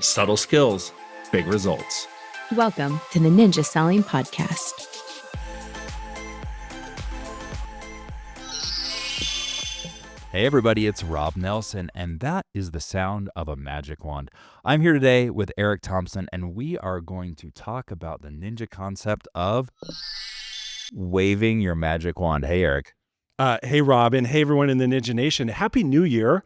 Subtle skills, big results. Welcome to the Ninja Selling Podcast. Hey everybody, it's Rob Nelson, and that is the sound of a magic wand. I'm here today with Eric Thompson, and we are going to talk about the ninja concept of waving your magic wand. Hey, Eric. Hey, Rob, and hey, everyone in the Ninja Nation. Happy New Year.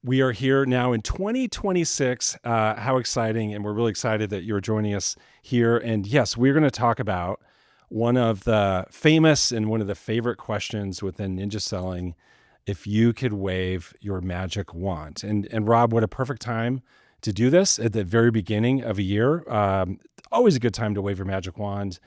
We are here now in 2026. How exciting, and we're really excited that you're joining us here. And yes, we're going to talk about one of the famous and one of the favorite questions within ninja selling: if you could wave your magic wand. And Rob, what a perfect time to do this at the very beginning of a year. Always a good time to wave your magic wand,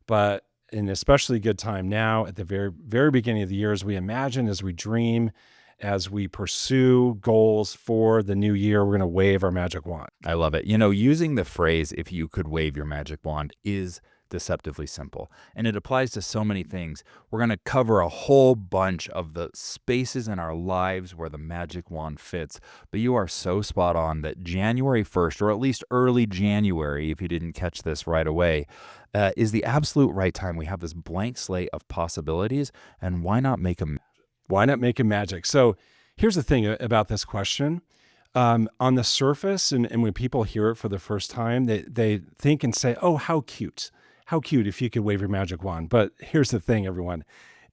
but an especially good time now at the very, very beginning of the year as we imagine, as we dream, as we pursue goals for the new year. We're going to wave our magic wand. I love it. You know, using the phrase, if you could wave your magic wand, is deceptively simple, and it applies to so many things. We're going to cover a whole bunch of the spaces in our lives where the magic wand fits, but you are so spot on that January 1st, or at least early January, if you didn't catch this right away, is the absolute right time. We have this blank slate of possibilities, and why not make them? Why not make it magic? So here's the thing about this question. On the surface, and when people hear it for the first time, they think and say, oh, how cute. How cute if you could wave your magic wand. But here's the thing, everyone.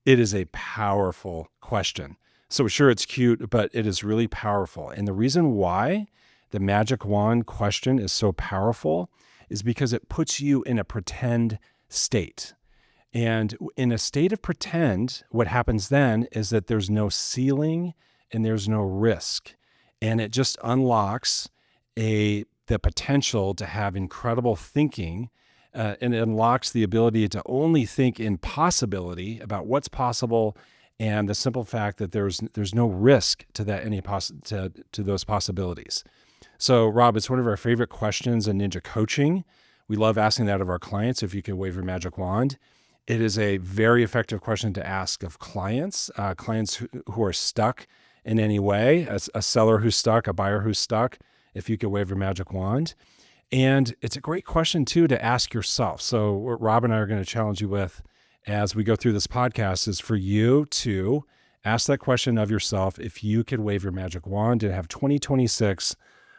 It is a powerful question. So sure, it's cute, but it is really powerful. And the reason why the magic wand question is so powerful is because it puts you in a pretend state. And in a state of pretend, what happens then is that there's no ceiling and there's no risk. And it just unlocks the potential to have incredible thinking, and it unlocks the ability to only think in possibility about what's possible, and the simple fact that there's no risk to that to those possibilities. So, Rob, it's one of our favorite questions in Ninja coaching. We love asking that of our clients. If you could wave your magic wand, it is a very effective question to ask of clients who are stuck in any way, a seller who's stuck, a buyer who's stuck. If you could wave your magic wand. And it's a great question, too, to ask yourself. So what Rob and I are going to challenge you with as we go through this podcast is for you to ask that question of yourself, if you could wave your magic wand and have 2026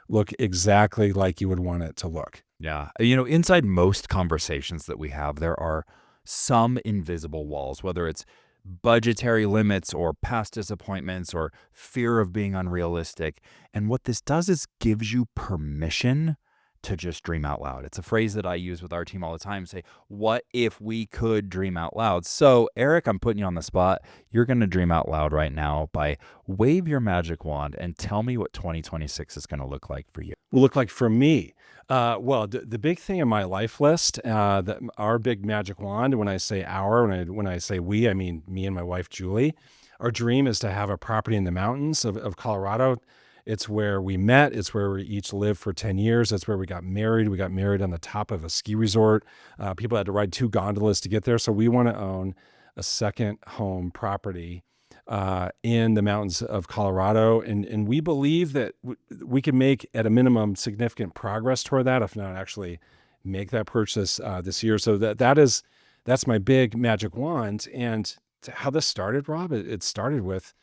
look exactly like you would want it to look. Yeah. You know, inside most conversations that we have, there are some invisible walls, whether it's budgetary limits or past disappointments or fear of being unrealistic. And what this does is gives you permission to just dream out loud. It's a phrase that I use with our team all the time. Say, what if we could dream out loud? So, Eric, I'm putting you on the spot. You're going to dream out loud right now by wave your magic wand and tell me what 2026 is going to look like for you. Will look like for me. Well, the big thing in my life list, our big magic wand, when I say our, when I say we, I mean me and my wife, Julie. Our dream is to have a property in the mountains of Colorado. It's where we met. It's where we each lived for 10 years. That's where we got married. We got married on the top of a ski resort. People had to ride 2 gondolas to get there. So we want to own a second home property in the mountains of Colorado. And we believe that we can make, at a minimum, significant progress toward that, if not actually make that purchase this year. So that's my big magic wand. And how this started, Rob, it started with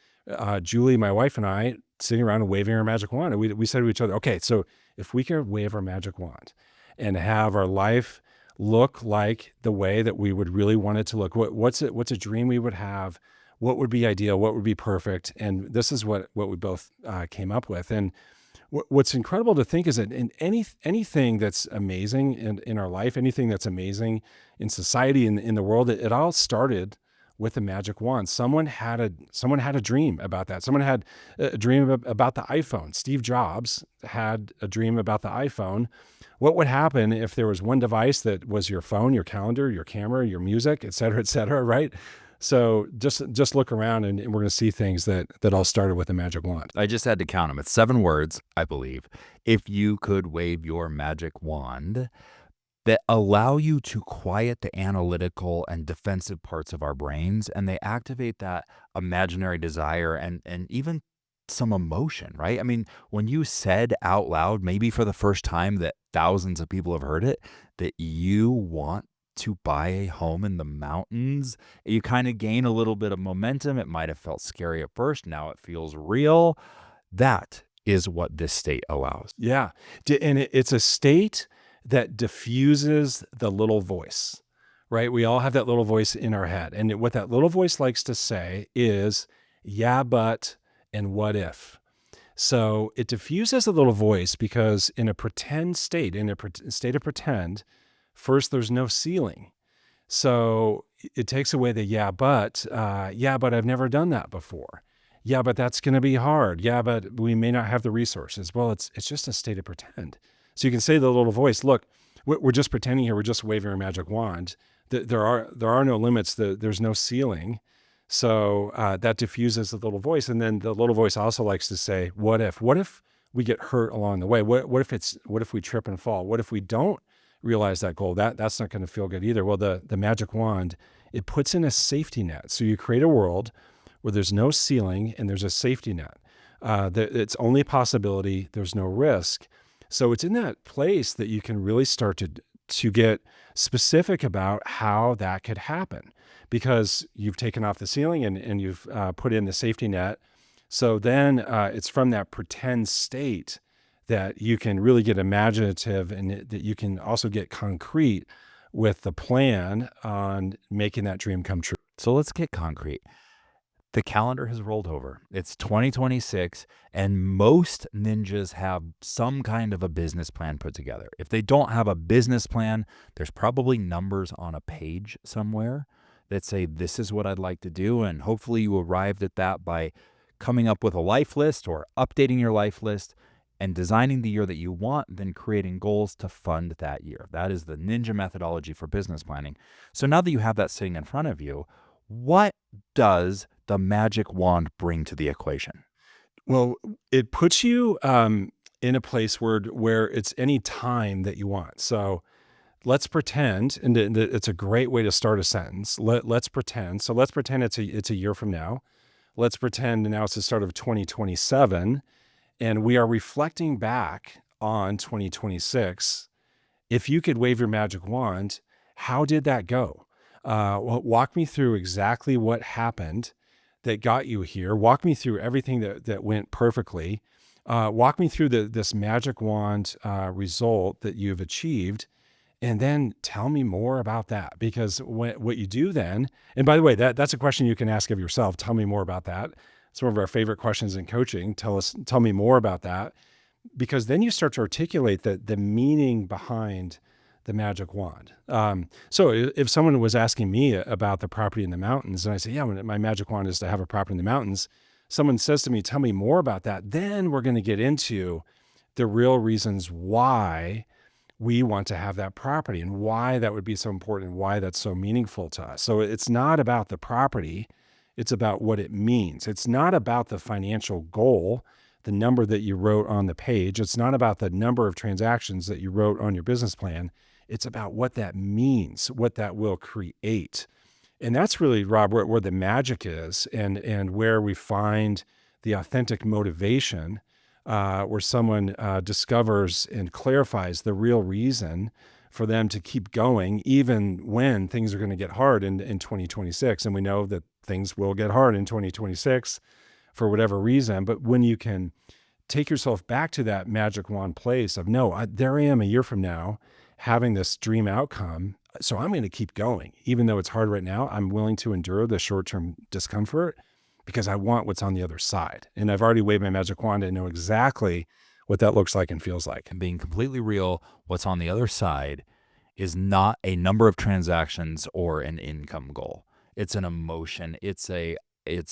Julie, my wife, and I sitting around and waving our magic wand. And we said to each other, okay, so if we could wave our magic wand and have our life look like the way that we would really want it to look, what's a dream we would have? What would be ideal? What would be perfect? And this is what we both came up with. And what's incredible to think is that in anything that's amazing in our life, anything that's amazing in society, in the world, it all started with a magic wand. Someone had a dream about that. Someone had a dream about the iPhone. Steve Jobs had a dream about the iPhone. What would happen if there was one device that was your phone, your calendar, your camera, your music, et cetera, right? So just look around and we're going to see things that all started with a magic wand. I just had to count them. It's 7 words, I believe. If you could wave your magic wand, that allow you to quiet the analytical and defensive parts of our brains, and they activate that imaginary desire and even some emotion, right? I mean, when you said out loud, maybe for the first time that thousands of people have heard it, that you want to buy a home in the mountains, you kind of gain a little bit of momentum. It might have felt scary at first. Now it feels real. That is what this state allows. Yeah. And it's a state that diffuses the little voice, right? We all have that little voice in our head. And what that little voice likes to say is, yeah, but, and what if? So it diffuses a little voice because in a pretend state, state of pretend, first, there's no ceiling. So it takes away the yeah, but I've never done that before. Yeah, but that's going to be hard. Yeah, but we may not have the resources. Well, it's just a state of pretend. So you can say to the little voice, look, we're just pretending here. We're just waving a magic wand. There are no limits. There's no ceiling. So that diffuses the little voice. And then the little voice also likes to say, what if? What if we get hurt along the way? What if we trip and fall? What if we don't realize that goal? That's not going to feel good either. Well, the magic wand, it puts in a safety net. So you create a world where there's no ceiling and there's a safety net. It's only possibility. There's no risk. So it's in that place that you can really start to get specific about how that could happen, because you've taken off the ceiling and you've put in the safety net. So then it's from that pretend state that you can really get imaginative, and that you can also get concrete with the plan on making that dream come true. So let's get concrete. The calendar has rolled over. It's 2026, and most ninjas have some kind of a business plan put together. If they don't have a business plan, there's probably numbers on a page somewhere that say, this is what I'd like to do. And hopefully you arrived at that by coming up with a life list or updating your life list and designing the year that you want, then creating goals to fund that year. That is the ninja methodology for business planning. So now that you have that sitting in front of you, what does the magic wand bring to the equation? Well, it puts you in a place where it's any time that you want. So let's pretend, and it's a great way to start a sentence. Let's pretend. So let's pretend it's a year from now. Let's pretend now it's the start of 2027, and we are reflecting back on 2026. If you could wave your magic wand, how did that go? Well, walk me through exactly what happened that got you here. Walk me through everything that went perfectly. Walk me through this magic wand result that you've achieved, and then tell me more about that. Because what you do then, and by the way, that's a question you can ask of yourself. Tell me more about that. It's one of our favorite questions in coaching. Tell me more about that. Because then you start to articulate the meaning behind the magic wand. So if someone was asking me about the property in the mountains, and I say, yeah, my magic wand is to have a property in the mountains, someone says to me, tell me more about that, then we're going to get into the real reasons why we want to have that property and why that would be so important and why that's so meaningful to us. So it's not about the property, it's about what it means. It's not about the financial goal, the number that you wrote on the page. It's not about the number of transactions that you wrote on your business plan. It's about what that means, what that will create. And that's really, Rob, where the magic is, and where we find the authentic motivation, where someone discovers and clarifies the real reason for them to keep going, even when things are going to get hard in 2026. And we know that things will get hard in 2026 for whatever reason. But when you can take yourself back to that magic wand place of, no, there I am a year from now, having this dream outcome. So I'm going to keep going. Even though it's hard right now, I'm willing to endure the short-term discomfort because I want what's on the other side. And I've already waved my magic wand. I know exactly what that looks like and feels like. And being completely real, what's on the other side is not a number of transactions or an income goal. It's an emotion. It's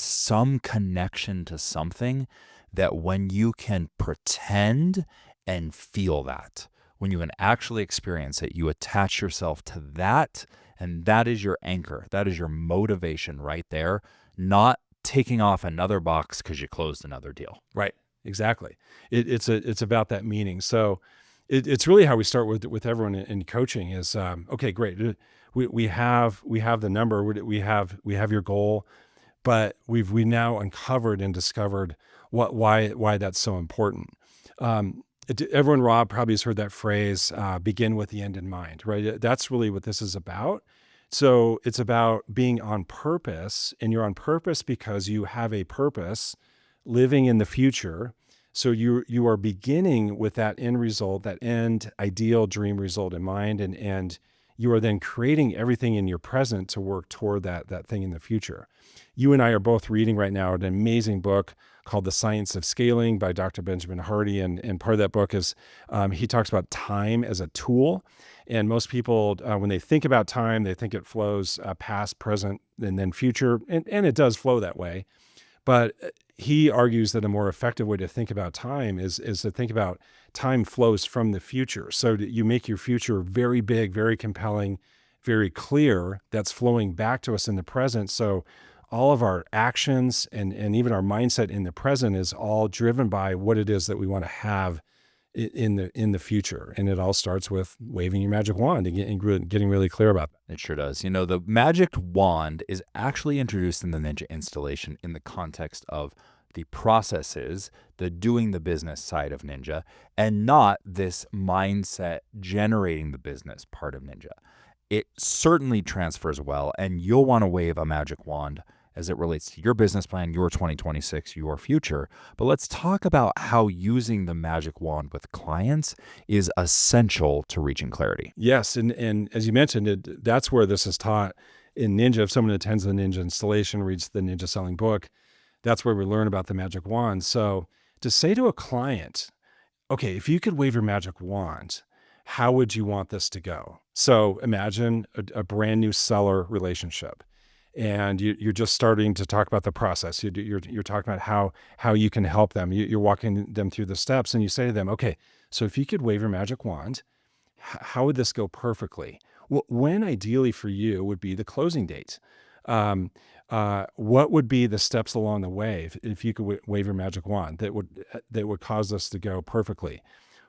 some connection to something that when you can pretend and feel that, when you can actually experience it, you attach yourself to that, and that is your anchor. That is your motivation right there, not taking off another box because you closed another deal. Right. Exactly. It's about that meaning. So it's really how we start with everyone in coaching is, okay, great. We have the number, we have your goal, but we now uncovered and discovered why that's so important. Everyone, Rob, probably has heard that phrase, begin with the end in mind, right? That's really what this is about. So it's about being on purpose, and you're on purpose because you have a purpose living in the future. So you are beginning with that end result, that end ideal dream result in mind, and you are then creating everything in your present to work toward that thing in the future. You and I are both reading right now an amazing book called The Science of Scaling by Dr. Benjamin Hardy. And part of that book is he talks about time as a tool. And most people, when they think about time, they think it flows past, present, and then future. And it does flow that way. But he argues that a more effective way to think about time is to think about time flows from the future. So that you make your future very big, very compelling, very clear. That's flowing back to us in the present. So all of our actions and even our mindset in the present is all driven by what it is that we want to have in the future. And it all starts with waving your magic wand and getting really clear about that. It sure does. The magic wand is actually introduced in the Ninja installation in the context of the processes, the doing the business side of Ninja, and not this mindset generating the business part of Ninja. It certainly transfers well, and you'll want to wave a magic wand as it relates to your business plan, your 2026, your future. But let's talk about how using the magic wand with clients is essential to reaching clarity. Yes, and as you mentioned, that's where this is taught in Ninja. If someone attends the Ninja installation, reads the Ninja selling book, that's where we learn about the magic wand. So to say to a client, okay, if you could wave your magic wand, how would you want this to go? So imagine a brand new seller relationship. And you're just starting to talk about the process. You're talking about how you can help them. You're walking them through the steps, and you say to them, okay, so if you could wave your magic wand, how would this go perfectly? When ideally for you would be the closing date? What would be the steps along the way if you could wave your magic wand that would cause this to go perfectly?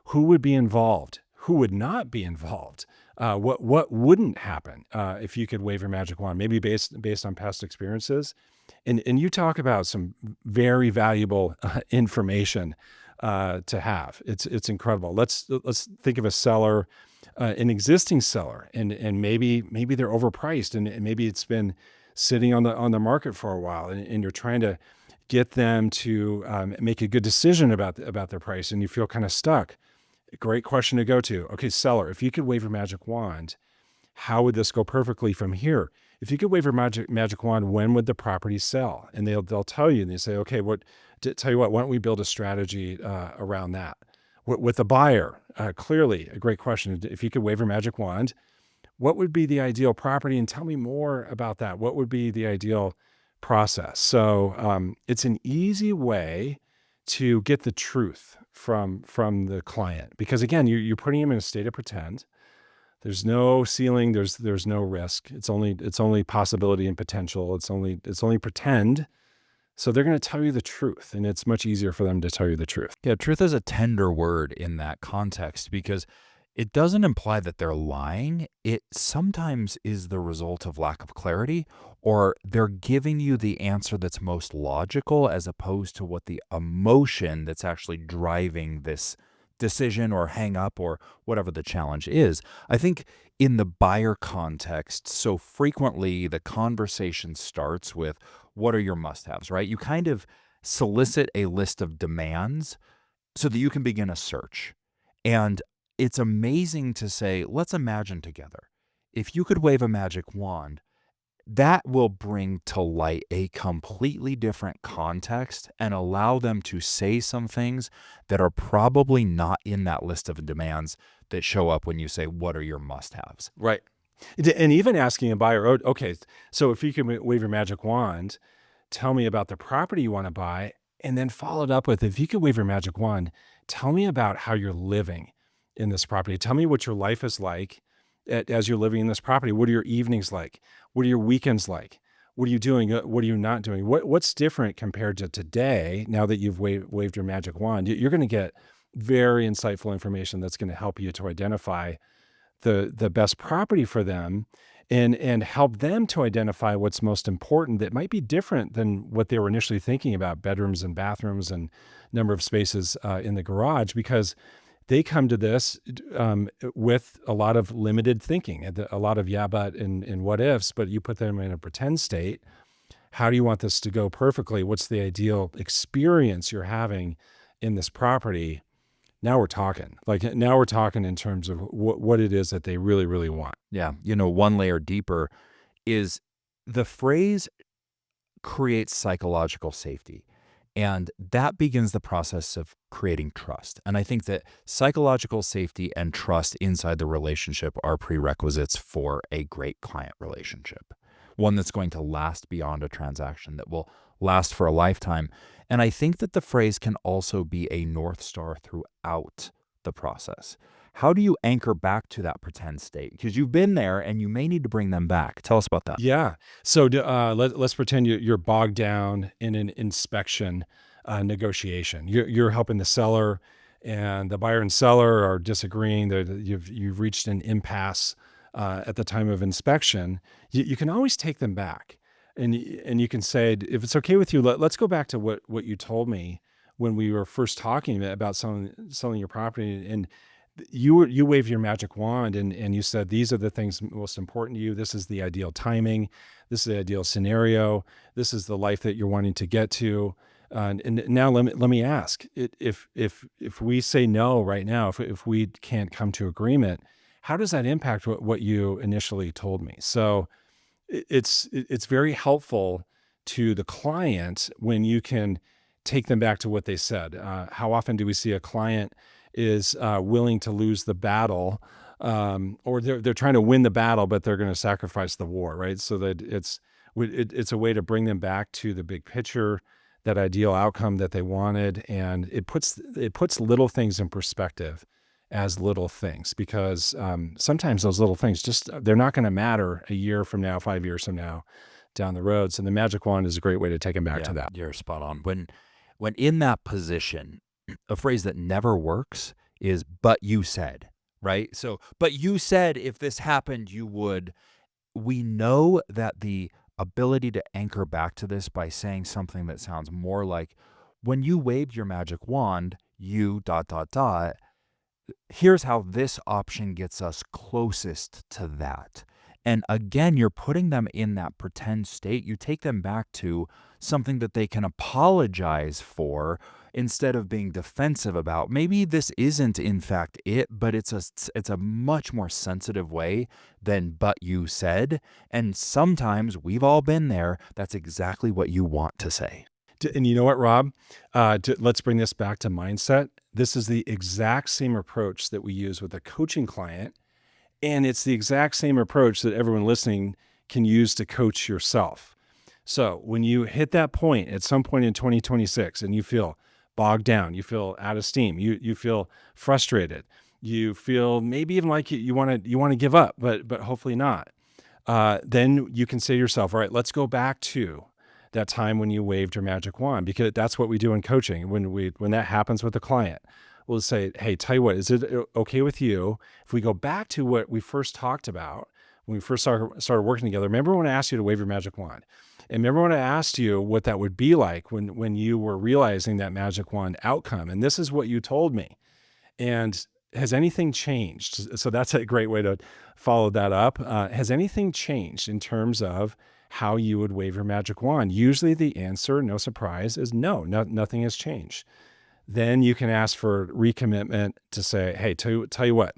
Who would be involved? Who would not be involved? What wouldn't happen if you could wave your magic wand? Maybe based on past experiences, and you talk about some very valuable information to have. It's incredible. Let's think of a seller, an existing seller, and maybe they're overpriced, and maybe it's been sitting on the market for a while, and you're trying to get them to make a good decision about their price, and you feel kind of stuck. Great question to go to. Okay, seller, if you could wave your magic wand, how would this go perfectly from here? If you could wave your magic wand, when would the property sell? And they'll tell you, and they say, okay, tell you what, why don't we build a strategy around that? With the buyer, clearly a great question. If you could wave your magic wand, what would be the ideal property? And tell me more about that. What would be the ideal process? So it's an easy way to get the truth from the client, because again, you're putting them in a state of pretend. There's no ceiling. There's no risk. It's only possibility and potential. It's only pretend. So they're going to tell you the truth, and it's much easier for them to tell you the truth. Yeah, truth is a tender word in that context because it doesn't imply that they're lying. It sometimes is the result of lack of clarity, or they're giving you the answer that's most logical as opposed to what the emotion that's actually driving this decision or hang up or whatever the challenge is. I think in the buyer context, so frequently the conversation starts with, what are your must-haves, right? You kind of solicit a list of demands so that you can begin a search. And it's amazing to say, let's imagine together, if you could wave a magic wand, that will bring to light a completely different context and allow them to say some things that are probably not in that list of demands that show up when you say, what are your must-haves? Right. And even asking a buyer, okay, so if you could wave your magic wand, tell me about the property you want to buy, and then followed up with, if you could wave your magic wand, tell me about how you're living in this property. Tell me what your life is like as you're living in this property. What are your evenings like? What are your weekends like? What are you doing? What are you not doing? What's different compared to today now that you've waved your magic wand? You're going to get very insightful information that's going to help you to identify the best property for them. and help them to identify what's most important that might be different than what they were initially thinking about bedrooms and bathrooms and number of spaces in the garage, because they come to this with a lot of limited thinking, and a lot of yeah, but and what ifs, but you put them in a pretend state. How do you want this to go perfectly? What's the ideal experience you're having in this property? Now we're talking. Now we're talking in terms of what it is that they really, really want. Yeah. One layer deeper is the phrase creates psychological safety. And that begins the process of creating trust. And I think that psychological safety and trust inside the relationship are prerequisites for a great client relationship, one that's going to last beyond a transaction, that will last for a lifetime. And I think that the phrase can also be a North Star throughout the process. How do you anchor back to that pretend state? Because you've been there and you may need to bring them back. Tell us about that. Yeah. So let's pretend you're bogged down in an inspection negotiation. You're helping the seller, and the buyer and seller are disagreeing. You've reached an impasse at the time of inspection. You can always take them back, and you can say, if it's okay with you, let's go back to what you told me when we were first talking about selling your property. And you waved your magic wand and you said, these are the things most important to you. This is the ideal timing. This is the ideal scenario. This is the life that you're wanting to get to. And now let me ask, if we say no right now, if we can't come to agreement, how does that impact what you initially told me? So it's very helpful to the client when you can take them back to what they said. How often do we see a client is willing to lose the battle, or they're trying to win the battle, but they're going to sacrifice the war, right? So that it's a way to bring them back to the big picture, that ideal outcome that they wanted, and it puts little things in perspective as little things, because sometimes those little things they're not going to matter a year from now, 5 years from now, down the road. So the magic wand is a great way to take them back to that. You're spot on. When in that position, a phrase that never works is, but you said, right? So, but you said if this happened, you would. We know that the ability to anchor back to this by saying something that sounds more like, when you waved your magic wand, you ... Here's how this option gets us closest to that. And again, you're putting them in that pretend state. You take them back to something that they can apologize for instead of being defensive about. Maybe this isn't in fact it, but it's a much more sensitive way than "but you said." And sometimes we've all been there. That's exactly what you want to say. And you know what, Rob? Let's bring this back to mindset. This is the exact same approach that we use with a coaching client. And it's the exact same approach that everyone listening can use to coach yourself. So when you hit that point at some point in 2026 and you feel bogged down, you feel out of steam, you feel frustrated, you feel maybe even like you want to give up, but hopefully not. Then you can say to yourself, all right, let's go back to that time when you waved your magic wand, because that's what we do in coaching. When that happens with a client, we'll say, hey, tell you what, is it okay with you if we go back to what we first talked about when we first started working together? Remember when I asked you to wave your magic wand? And remember when I asked you what that would be like when you were realizing that magic wand outcome? And this is what you told me. And has anything changed? So that's a great way to follow that up. Has anything changed in terms of how you would wave your magic wand? Usually the answer, no surprise, is no, nothing has changed. Then you can ask for recommitment to say, hey, tell you what,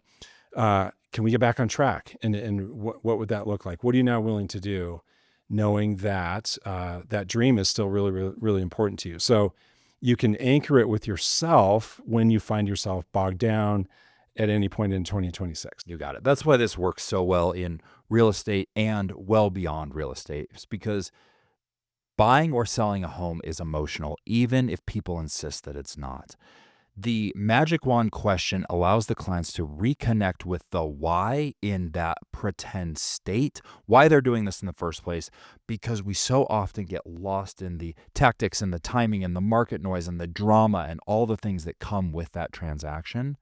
can we get back on track? And what would that look like? What are you now willing to do, knowing that that dream is still really, really, really important to you? So you can anchor it with yourself when you find yourself bogged down at any point in 2026. You got it. That's why this works so well in real estate and well beyond real estate. It's because buying or selling a home is emotional, even if people insist that it's not. The magic wand question allows the clients to reconnect with the why in that pretend state, why they're doing this in the first place, because we so often get lost in the tactics and the timing and the market noise and the drama and all the things that come with that transaction.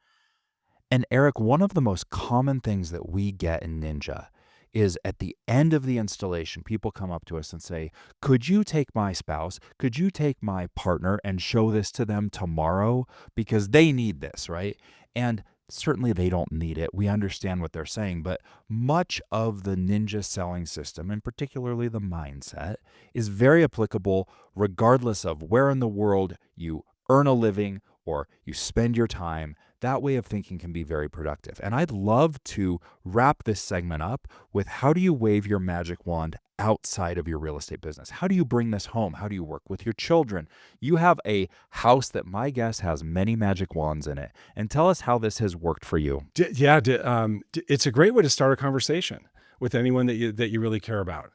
And Eric, one of the most common things that we get in Ninja is at the end of the installation, people come up to us and say, could you take my spouse, could you take my partner and show this to them tomorrow? Because they need this, right? And certainly they don't need it. We understand what they're saying, but much of the ninja selling system, and particularly the mindset, is very applicable regardless of where in the world you earn a living or you spend your time. That way of thinking can be very productive. And I'd love to wrap this segment up with, how do you wave your magic wand outside of your real estate business? How do you bring this home? How do you work with your children? You have a house that my guess has many magic wands in it. And tell us how this has worked for you. It's a great way to start a conversation with anyone that you really care about.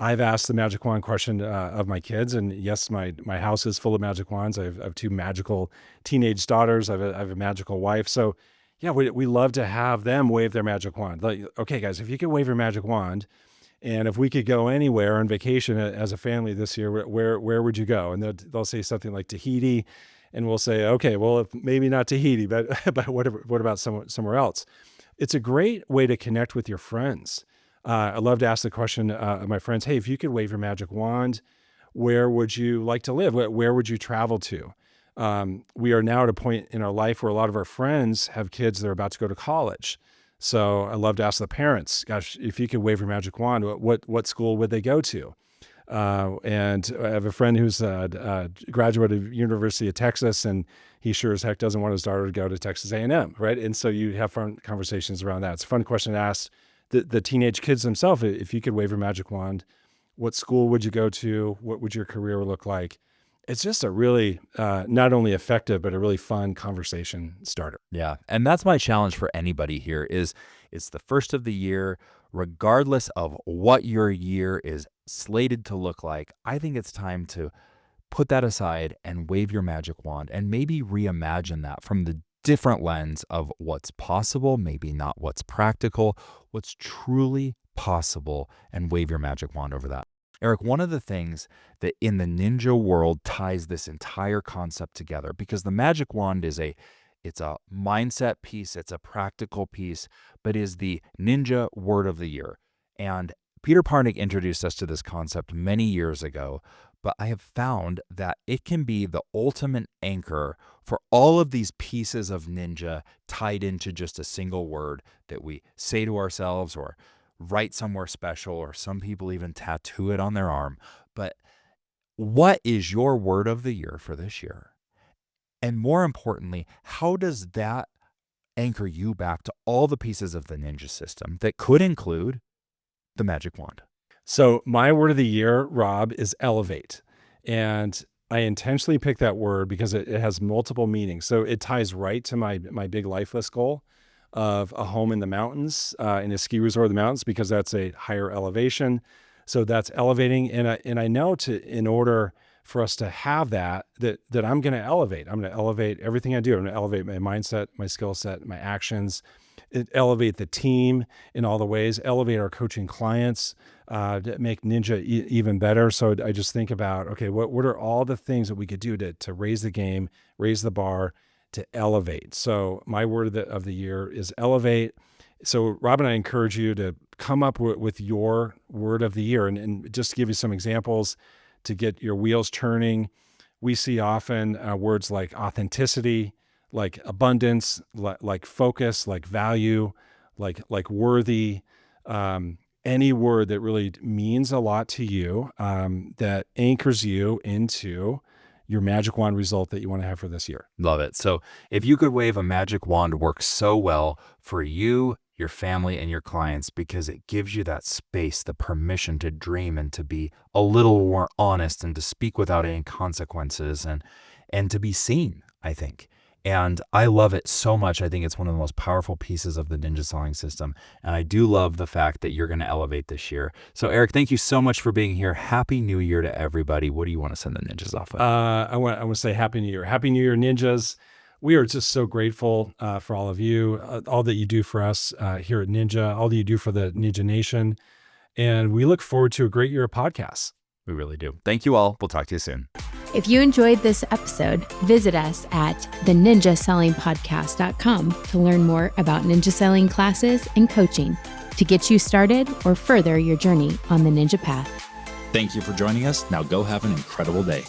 I've asked the magic wand question of my kids, and yes, my house is full of magic wands. I have two magical teenage daughters. I have a magical wife. So yeah, we love to have them wave their magic wand. Like, okay, guys, if you could wave your magic wand, and if we could go anywhere on vacation as a family this year, where would you go? And they'll say something like Tahiti, and we'll say, okay, well, maybe not Tahiti, but what about somewhere else? It's a great way to connect with your friends. I love to ask the question of my friends, hey, if you could wave your magic wand, where would you like to live? Where would you travel to? We are now at a point in our life where a lot of our friends have kids that are about to go to college. So I love to ask the parents, gosh, if you could wave your magic wand, what school would they go to? And I have a friend who's a graduate of University of Texas, and he sure as heck doesn't want his daughter to go to Texas A&M, right? And so you have fun conversations around that. It's a fun question to ask the teenage kids themselves. If you could wave your magic wand, what school would you go to? What would your career look like? It's just a really not only effective, but a really fun conversation starter. Yeah. And that's my challenge for anybody here is it's the first of the year, regardless of what your year is slated to look like. I think it's time to put that aside and wave your magic wand and maybe reimagine that from the different lens of what's possible, maybe not what's practical, what's truly possible, and wave your magic wand over that. Eric, one of the things that in the ninja world ties this entire concept together, because the magic wand it's a mindset piece, it's a practical piece, but is the ninja word of the year. And Peter Parnick introduced us to this concept many years ago, but I have found that it can be the ultimate anchor for all of these pieces of ninja tied into just a single word that we say to ourselves or write somewhere special, or some people even tattoo it on their arm. But what is your word of the year for this year? And more importantly, how does that anchor you back to all the pieces of the ninja system that could include the magic wand? So my word of the year, Rob, is elevate. And I intentionally picked that word because it has multiple meanings. So it ties right to my big life list goal of a home in the mountains, in a ski resort in the mountains, because that's a higher elevation. So that's elevating. And I know in order for us to have that I'm going to elevate. I'm going to elevate everything I do. I'm going to elevate my mindset, my skill set, my actions, elevate the team in all the ways, elevate our coaching clients, to make Ninja even better. So I just think about, okay, what are all the things that we could do to raise the game, raise the bar, to elevate? So my word of the year is elevate. So Rob and I encourage you to come up with your word of the year. And just to give you some examples to get your wheels turning, we see often words like authenticity, like abundance, like focus, like value, like worthy, any word that really means a lot to you, that anchors you into your magic wand result that you want to have for this year. Love it. So if you could wave a magic wand, works so well for you, your family, and your clients, because it gives you that space, the permission to dream and to be a little more honest and to speak without any consequences and to be seen, I think. And I love it so much. I think it's one of the most powerful pieces of the ninja selling system. And I do love the fact that you're going to elevate this year. So Eric, thank you so much for being here. Happy New Year to everybody. What do you want to send the ninjas off with? I want to say Happy New Year. Happy New Year, ninjas. We are just so grateful for all of you, all that you do for us here at Ninja, all that you do for the Ninja Nation. And we look forward to a great year of podcasts. We really do. Thank you all. We'll talk to you soon. If you enjoyed this episode, visit us at theninjasellingpodcast.com to learn more about ninja selling classes and coaching. to get you started or further your journey on the ninja path. Thank you for joining us. Now go have an incredible day.